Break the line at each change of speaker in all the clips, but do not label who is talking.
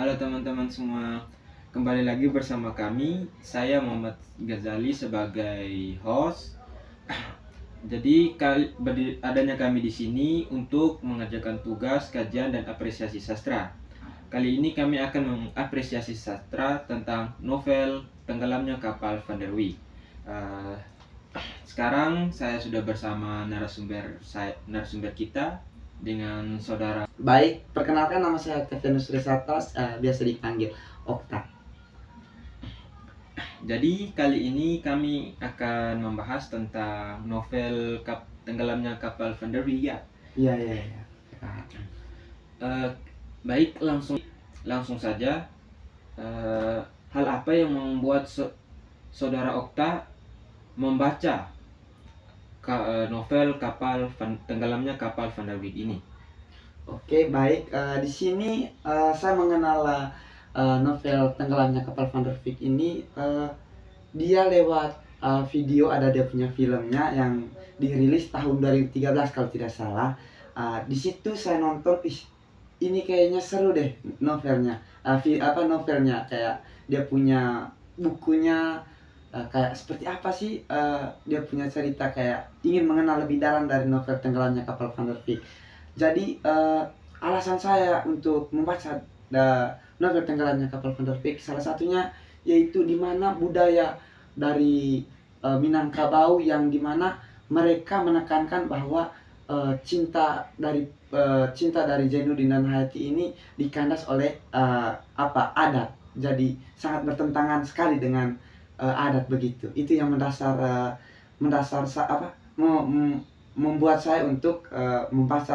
Halo teman-teman semua, kembali lagi bersama kami. Saya Muhammad Ghazali sebagai host. Jadi adanya kami di sini untuk mengerjakan tugas, kajian, dan apresiasi sastra. Kali ini kami akan mengapresiasi sastra tentang novel Tenggelamnya Kapal Van der Wijk. Sekarang saya sudah bersama narasumber kita dengan saudara.
Baik, perkenalkan nama saya Kevinus Risatas, biasa dipanggil Okta.
Jadi kali ini kami akan membahas tentang novel Tenggelamnya Kapal Van der Wijk ya.
Iya.
Baik, langsung saja. Hal apa yang membuat saudara Okta membaca novel Tenggelamnya Kapal Van der Wijk ini?
Oke, baik. Di sini saya mengenal novel Tenggelamnya Kapal Van der Wijk ini. Dia lewat video, ada dia punya filmnya yang dirilis tahun 2013 kalau tidak salah. Di situ saya nonton, ini kayaknya seru deh novelnya. Novelnya kayak dia punya bukunya. Kayak seperti apa sih dia punya cerita, kayak ingin mengenal lebih dalam dari novel Tenggelamnya Kapal Van der Wijk. Jadi alasan saya untuk membaca novel Tenggelamnya Kapal Van der Wijk salah satunya yaitu di mana budaya dari Minangkabau yang dimana mereka menekankan bahwa cinta dari Zainuddin dan Hayati ini dikandas oleh adat. Jadi sangat bertentangan sekali dengan adat begitu. Itu yang membuat saya untuk membaca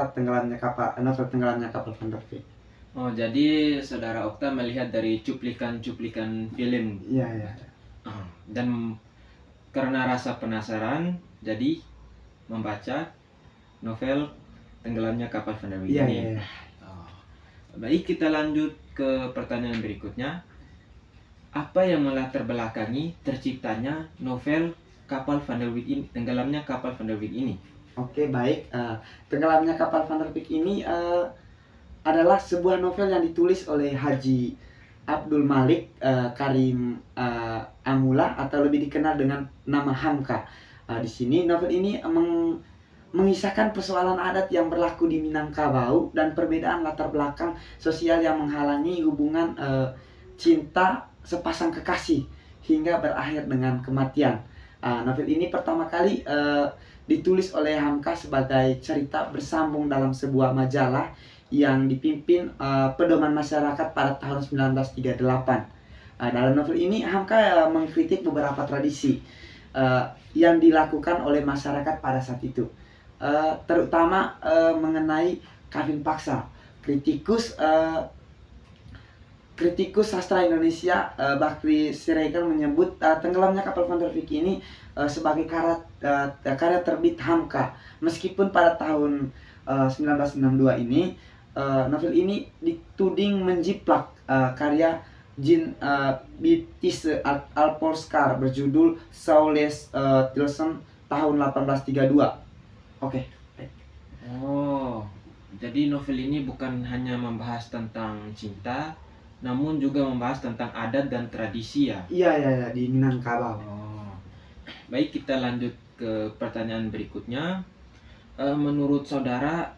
novel Tenggelamnya Kapal Van der Wijk.
Oh, jadi saudara Okta melihat dari cuplikan film.
Iya.
Dan karena rasa penasaran, jadi membaca novel Tenggelamnya Kapal Van der Wijk ini.
Iya.
Baik, kita lanjut ke pertanyaan berikutnya. Apa yang melatar belakangi terciptanya novel Tenggelamnya Kapal Van der Wijk ini?
Oke, baik. Tenggelamnya Kapal Van der Wijk ini adalah sebuah novel yang ditulis oleh Haji Abdul Malik Karim Amula, atau lebih dikenal dengan nama Hamka. Di sini novel ini mengisahkan persoalan adat yang berlaku di Minangkabau dan perbedaan latar belakang sosial yang menghalangi hubungan cinta sepasang kekasih hingga berakhir dengan kematian. Novel ini pertama kali ditulis oleh Hamka sebagai cerita bersambung dalam sebuah majalah yang dipimpin pedoman masyarakat pada tahun 1938. Dalam novel ini Hamka mengkritik beberapa tradisi yang dilakukan oleh masyarakat pada saat itu, terutama mengenai kawin paksa. Kritikus sastra Indonesia Bakri Siregar menyebut Tenggelamnya Kapal Van der Wijk ini sebagai karya terbit Hamka. Meskipun pada tahun 1962 ini novel ini dituding menjiplak karya Jean Baptiste Alpolskar berjudul Saules Tilson tahun 1832. Oke.
Oh, jadi novel ini bukan hanya membahas tentang cinta, namun juga membahas tentang adat dan tradisi ya?
Iya, di Minangkabau.
Oh. Baik, kita lanjut ke pertanyaan berikutnya. Menurut saudara,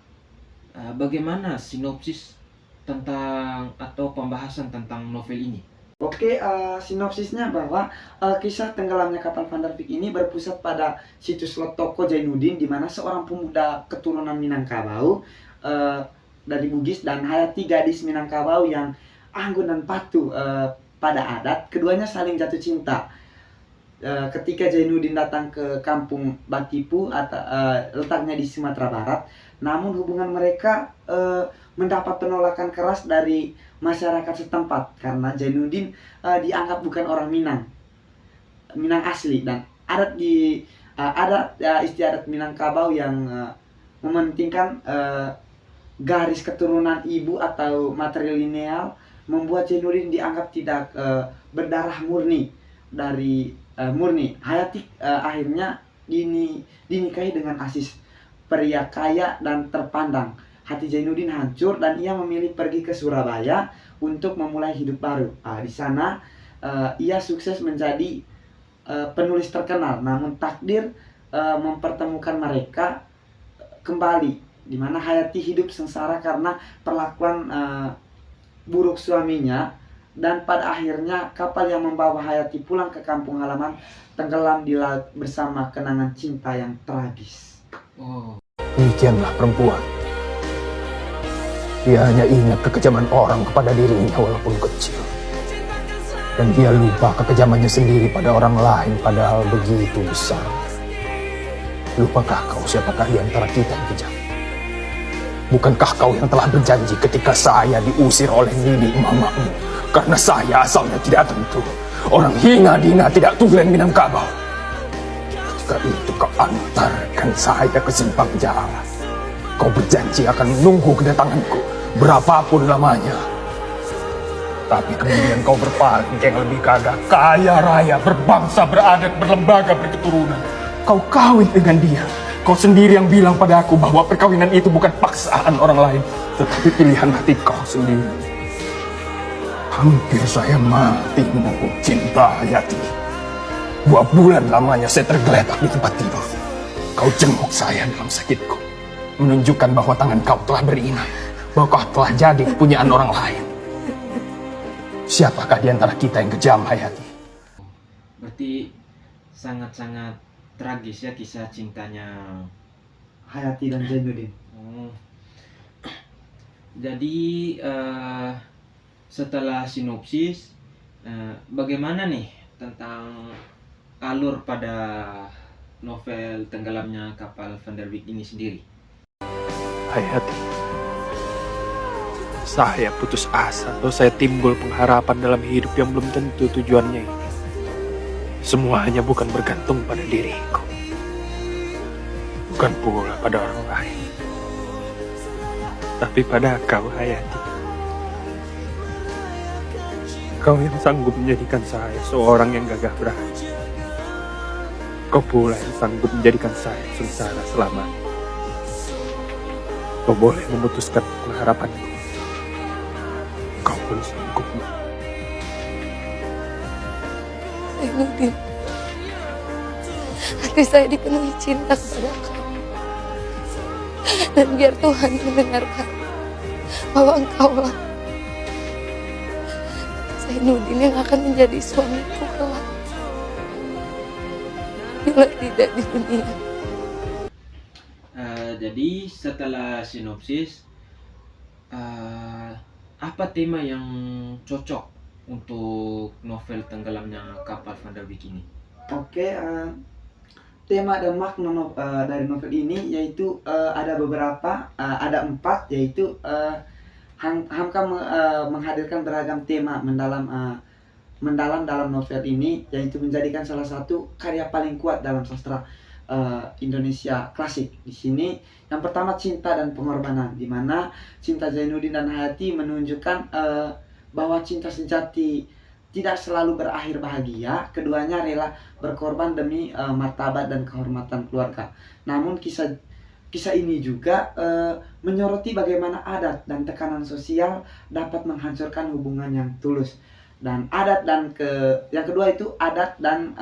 bagaimana sinopsis tentang atau pembahasan tentang novel ini?
Oke, sinopsisnya bahwa kisah Tenggelamnya Kapal Van der Wijk ini berpusat pada situs Lotoko Zainuddin, di mana seorang pemuda keturunan Minangkabau dari Bugis dan Hayati, gadis Minangkabau yang anggun dan patuh pada adat. Keduanya saling jatuh cinta ketika Zainuddin datang ke kampung Batipu atau letaknya di Sumatera Barat. Namun hubungan mereka mendapat penolakan keras dari masyarakat setempat karena Zainuddin dianggap bukan orang Minang asli, dan adat istiadat Minangkabau yang mementingkan garis keturunan ibu atau matrilineal membuat Zainuddin dianggap tidak berdarah murni. Hayati akhirnya dinikahi dengan Asis, pria kaya dan terpandang. hati Zainuddin hancur dan ia memilih pergi ke Surabaya untuk memulai hidup baru. Di sana ia sukses menjadi penulis terkenal, namun takdir mempertemukan mereka kembali, di mana Hayati hidup sengsara karena perlakuan buruk suaminya, dan pada akhirnya kapal yang membawa Hayati pulang ke kampung halaman tenggelam di laut bersama kenangan cinta yang tragis.
Demikianlah perempuan. Dia hanya ingat kekejaman orang kepada dirinya walaupun kecil. Dan dia lupa kekejamannya sendiri pada orang lain padahal begitu besar. Lupakah kau siapakah di antara kita yang kejam? Bukankah kau yang telah berjanji ketika saya diusir oleh Nini mamamu? Karena saya asalnya tidak tentu. Orang hina dina tidak tulen Minangkabau. Ketika itu kau antarkan saya ke simpang jalan. Kau berjanji akan menunggu kedatanganku berapapun lamanya. Tapi kemudian kau berpaling yang lebih gagah, kaya raya, berbangsa, beradat, berlembaga, berketurunan. Kau kawin dengan dia. Kau sendiri yang bilang pada aku bahwa perkawinan itu bukan paksaan orang lain, tetapi pilihan hati kau sendiri. Hampir saya mati menanggung cinta Hayati. 2 bulan lamanya saya tergeletak di tempat tidur. Kau jenguk saya dalam sakitku, menunjukkan bahwa tangan kau telah berinai, bahwa kau telah jadi kepunyaan orang lain. Siapakah di antara kita yang kejam, Hayati?
Berarti sangat-sangat tragis ya kisah cintanya
Hayati dan Zainuddin.
Jadi setelah sinopsis, bagaimana nih tentang alur pada novel Tenggelamnya Kapal Van der Wijk ini sendiri?
Hayati, saya putus asa atau saya timbul pengharapan dalam hidup yang belum tentu tujuannya ini. Semuanya bukan bergantung pada diriku, bukan pula pada orang lain, tapi pada kau, Hayati. Kau yang sanggup menjadikan saya seorang yang gagah berani. Kau pula yang sanggup menjadikan saya sengsara selamanya. Kau boleh memutuskan pengharapanku. Kau pun sanggup.
Zainuddin, hati saya dipenuhi cinta kepada kamu. Dan biar Tuhan mendengarkan bahwa engkaulah Zainuddin yang akan menjadi suamiku kelak, bila tidak di dunia.
Jadi setelah sinopsis, apa tema yang cocok untuk novel Tenggelamnya Kapal Van der Wijk ini?
Oke, tema dan makna dari novel ini yaitu ada beberapa, ada 4, yaitu Hamka menghadirkan beragam tema mendalam dalam novel ini, yaitu menjadikan salah satu karya paling kuat dalam sastra Indonesia klasik. Di sini yang pertama cinta dan pengorbanan, di mana cinta Zainuddin dan Hayati menunjukkan bahwa cinta sejati tidak selalu berakhir bahagia. Keduanya rela berkorban demi martabat dan kehormatan keluarga. Namun kisah ini juga menyoroti bagaimana adat dan tekanan sosial dapat menghancurkan hubungan yang tulus. Dan yang kedua itu adat dan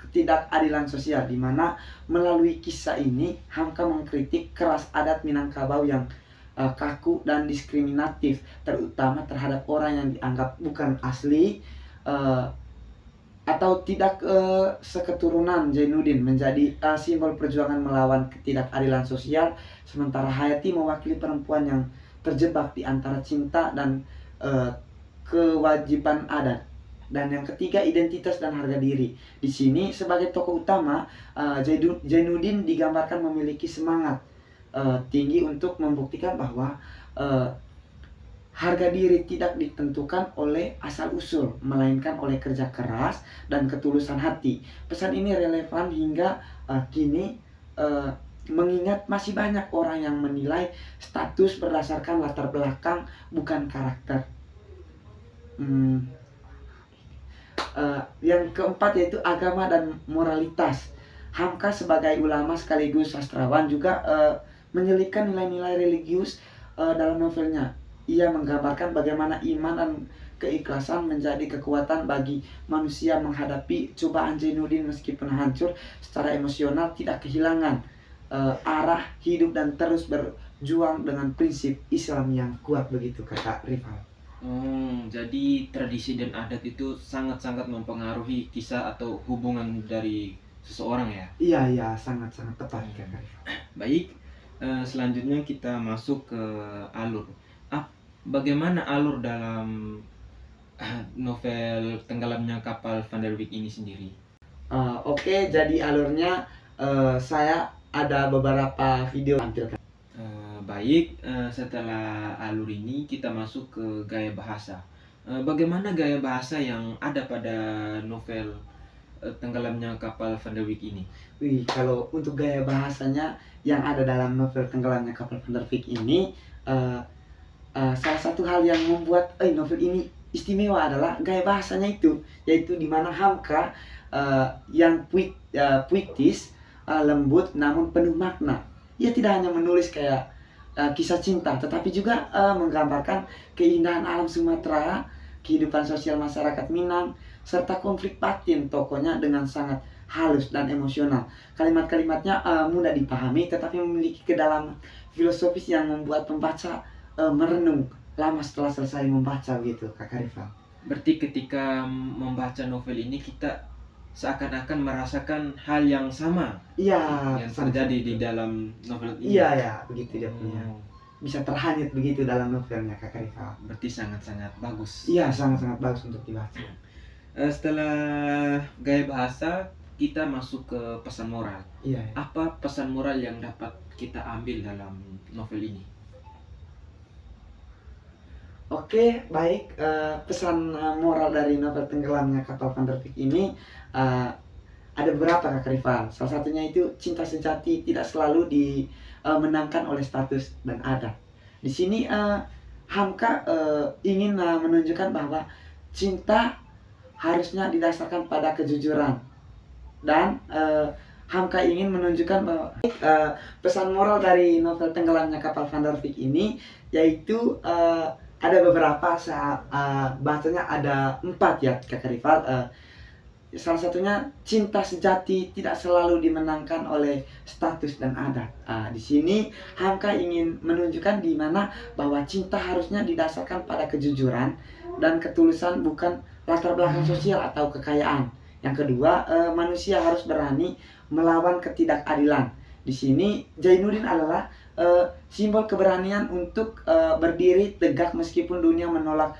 ketidakadilan sosial, di mana melalui kisah ini Hamka mengkritik keras adat Minangkabau yang kaku dan diskriminatif, terutama terhadap orang yang dianggap bukan asli atau tidak seketurunan Zainuddin, menjadi simbol perjuangan melawan ketidakadilan sosial, sementara Hayati mewakili perempuan yang terjebak di antara cinta dan kewajiban adat. Dan yang ketiga, identitas dan harga diri. Di sini sebagai tokoh utama, Zainuddin digambarkan memiliki semangat tinggi untuk membuktikan bahwa harga diri tidak ditentukan oleh asal-usul, melainkan oleh kerja keras dan ketulusan hati. Pesan ini relevan hingga kini, mengingat masih banyak orang yang menilai status berdasarkan latar belakang, bukan karakter. Yang keempat yaitu agama dan moralitas. Hamka sebagai ulama sekaligus sastrawan juga menyelipkan nilai-nilai religius dalam novelnya. Ia menggambarkan bagaimana iman dan keikhlasan menjadi kekuatan bagi manusia menghadapi cobaan. Zainuddin meskipun hancur secara emosional tidak kehilangan arah hidup dan terus berjuang dengan prinsip Islam yang kuat, begitu kata Rival.
Jadi tradisi dan adat itu sangat-sangat mempengaruhi kisah atau hubungan dari seseorang ya.
Iya, sangat-sangat tepat kata Rival.
Baik, selanjutnya kita masuk ke alur. Bagaimana alur dalam novel Tenggelamnya Kapal Van der Wijk ini sendiri?
Oke, jadi alurnya saya ada beberapa video tampilkan.
Baik, setelah alur ini kita masuk ke gaya bahasa. Bagaimana gaya bahasa yang ada pada novel Tenggelamnya Kapal Van der Wijk ini?
Wih, kalau untuk gaya bahasanya yang ada dalam novel Tenggelamnya Kapal Van der Wijk ini, salah satu hal yang membuat novel ini istimewa adalah gaya bahasanya itu, yaitu dimana Hamka yang puitis, lembut namun penuh makna. Ia tidak hanya menulis kayak kisah cinta, tetapi juga menggambarkan keindahan alam Sumatera, kehidupan sosial masyarakat Minang, serta konflik batin tokohnya dengan sangat halus dan emosional. Kalimat-kalimatnya mudah dipahami tetapi memiliki kedalaman filosofis yang membuat pembaca merenung lama setelah selesai membaca, gitu Kakak Rival.
Berarti ketika membaca novel ini kita seakan-akan merasakan hal yang sama
Iya,
yang terjadi di dalam novel ini.
Iya ya, begitu dia punya. Bisa terhanyut begitu dalam novelnya Kakak Rival.
Berarti sangat-sangat bagus.
Iya, sangat-sangat bagus untuk dibaca.
Setelah gaya bahasa, kita masuk ke pesan moral.
Iya.
Apa pesan moral yang dapat kita ambil dalam novel ini?
Oke, baik. Pesan moral dari novel Tenggelamnya Kapal Van der Wijk ini ada beberapa Kakak Rival. Salah satunya itu cinta sejati tidak selalu dimenangkan oleh status dan adat. Di sini Hamka ingin menunjukkan bahwa cinta harusnya didasarkan pada kejujuran, dan Hamka ingin menunjukkan bahwa pesan moral dari novel Tenggelamnya Kapal Van der Wijk ini yaitu ada beberapa, bahasanya ada 4 ya Kakak Rival. Salah satunya cinta sejati tidak selalu dimenangkan oleh status dan adat. Di sini Hamka ingin menunjukkan di mana bahwa cinta harusnya didasarkan pada kejujuran dan ketulusan, bukan latar belakang sosial atau kekayaan. Yang kedua, manusia harus berani melawan ketidakadilan. Di sini Zainuddin adalah simbol keberanian untuk berdiri tegak meskipun dunia menolak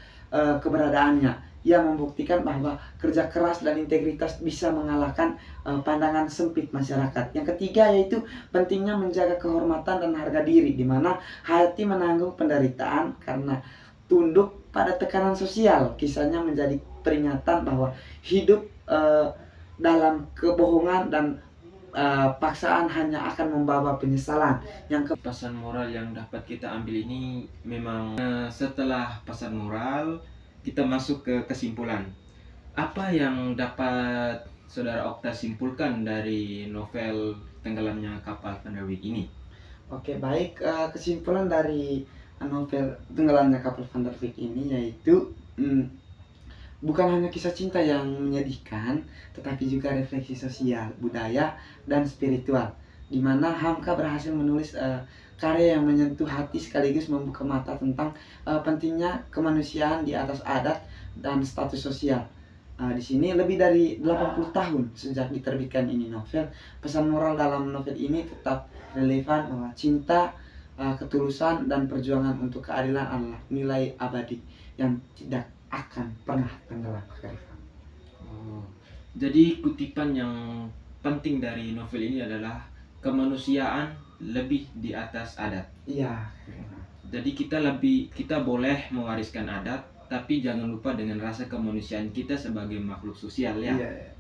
keberadaannya. Ia membuktikan bahwa kerja keras dan integritas bisa mengalahkan pandangan sempit masyarakat. Yang ketiga yaitu pentingnya menjaga kehormatan dan harga diri, di mana Hayati menanggung penderitaan karena tunduk pada tekanan sosial. Kisahnya menjadi peringatan bahwa hidup dalam kebohongan dan paksaan hanya akan membawa penyesalan. Yang
pesan moral yang dapat kita ambil ini memang setelah pesan moral kita masuk ke kesimpulan. Apa yang dapat Saudara Okta simpulkan dari novel Tenggelamnya Kapal Van der Wijk ini?
Oke, baik. Kesimpulan dari novel Tenggelamnya Kapal Van der Wijk ini yaitu bukan hanya kisah cinta yang menyedihkan, tetapi juga refleksi sosial, budaya, dan spiritual, di mana Hamka berhasil menulis karya yang menyentuh hati sekaligus membuka mata tentang pentingnya kemanusiaan di atas adat dan status sosial. Di sini lebih dari 80 tahun sejak diterbitkan ini novel, pesan moral dalam novel ini tetap relevan bahwa cinta, ketulusan, dan perjuangan untuk keadilan adalah nilai abadi yang tidak akan pernah tenggelam.
Jadi kutipan yang penting dari novel ini adalah kemanusiaan lebih di atas adat.
Iya.
Jadi kita boleh mewariskan adat, tapi jangan lupa dengan rasa kemanusiaan kita sebagai makhluk sosial ya.
Iya.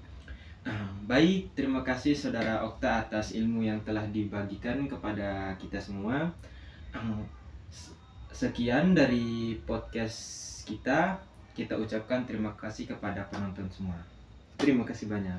Baik, terima kasih Saudara Okta atas ilmu yang telah dibagikan kepada kita semua. Sekian dari podcast kita ucapkan terima kasih kepada penonton semua. Terima kasih banyak.